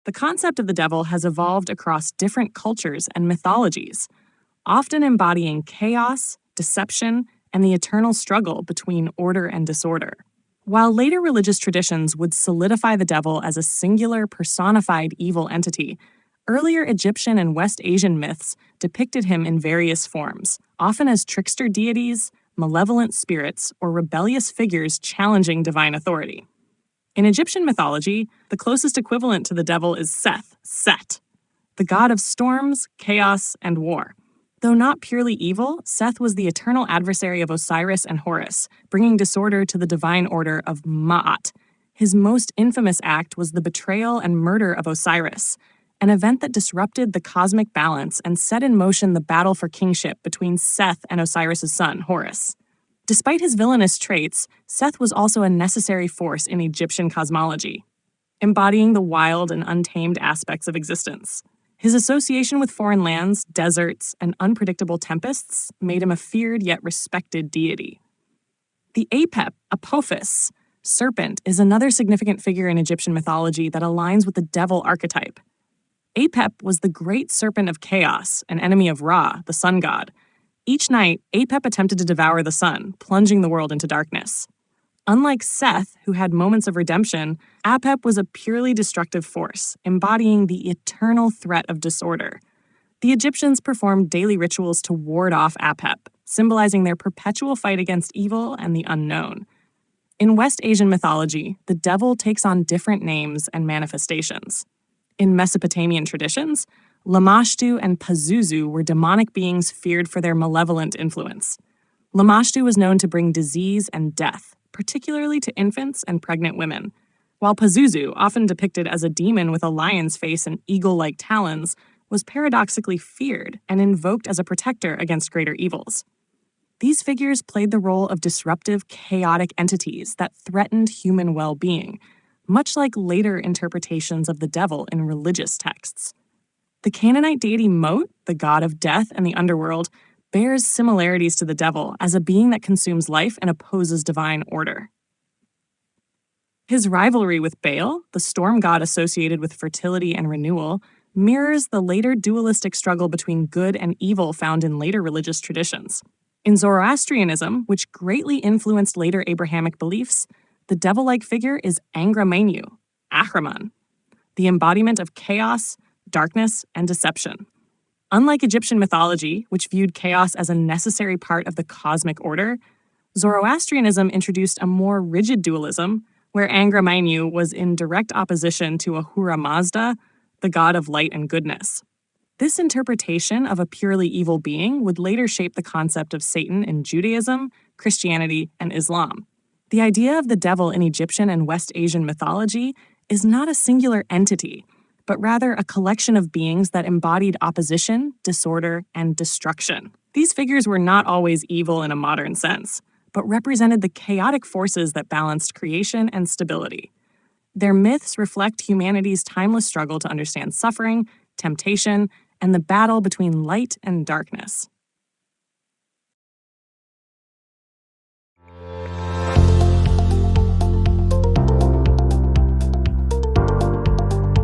The concept of the devil has evolved across different cultures and mythologies, often embodying chaos, deception, and the eternal struggle between order and disorder. While later religious traditions would solidify the devil as a singular personified evil entity, earlier Egyptian and West Asian myths depicted him in various forms, often as trickster deities, malevolent spirits, or rebellious figures challenging divine authority. In Egyptian mythology, the closest equivalent to the devil is Seth, Set, the god of storms, chaos, and war. Though not purely evil, Seth was the eternal adversary of Osiris and Horus, bringing disorder to the divine order of Ma'at. His most infamous act was the betrayal and murder of Osiris, an event that disrupted the cosmic balance and set in motion the battle for kingship between Seth and Osiris' son, Horus. Despite his villainous traits, Seth was also a necessary force in Egyptian cosmology, embodying the wild and untamed aspects of existence. His association with foreign lands, deserts, and unpredictable tempests made him a feared yet respected deity. The Apep, Apophis, serpent, is another significant figure in Egyptian mythology that aligns with the devil archetype. Apep was the great serpent of chaos, an enemy of Ra, the sun god. Each night, Apep attempted to devour the sun, plunging the world into darkness. Unlike Seth, who had moments of redemption, Apep was a purely destructive force, embodying the eternal threat of disorder. The Egyptians performed daily rituals to ward off Apep, symbolizing their perpetual fight against evil and the unknown. In West Asian mythology, the devil takes on different names and manifestations. In Mesopotamian traditions, Lamashtu and Pazuzu were demonic beings feared for their malevolent influence. Lamashtu was known to bring disease and death, particularly to infants and pregnant women, while Pazuzu, often depicted as a demon with a lion's face and eagle-like talons, was paradoxically feared and invoked as a protector against greater evils. These figures played the role of disruptive, chaotic entities that threatened human well-being, much like later interpretations of the devil in religious texts. The Canaanite deity Mot, the god of death and the underworld, bears similarities to the devil as a being that consumes life and opposes divine order. His rivalry with Baal, the storm god associated with fertility and renewal, mirrors the later dualistic struggle between good and evil found in later religious traditions. In Zoroastrianism, which greatly influenced later Abrahamic beliefs, the devil-like figure is Angra Mainyu, Ahriman, the embodiment of chaos, darkness, and deception. Unlike Egyptian mythology, which viewed chaos as a necessary part of the cosmic order, Zoroastrianism introduced a more rigid dualism, where Angra Mainyu was in direct opposition to Ahura Mazda, the god of light and goodness. This interpretation of a purely evil being would later shape the concept of Satan in Judaism, Christianity, and Islam. The idea of the devil in Egyptian and West Asian mythology is not a singular entity, but rather a collection of beings that embodied opposition, disorder, and destruction. These figures were not always evil in a modern sense, but represented the chaotic forces that balanced creation and stability. Their myths reflect humanity's timeless struggle to understand suffering, temptation, and the battle between light and darkness.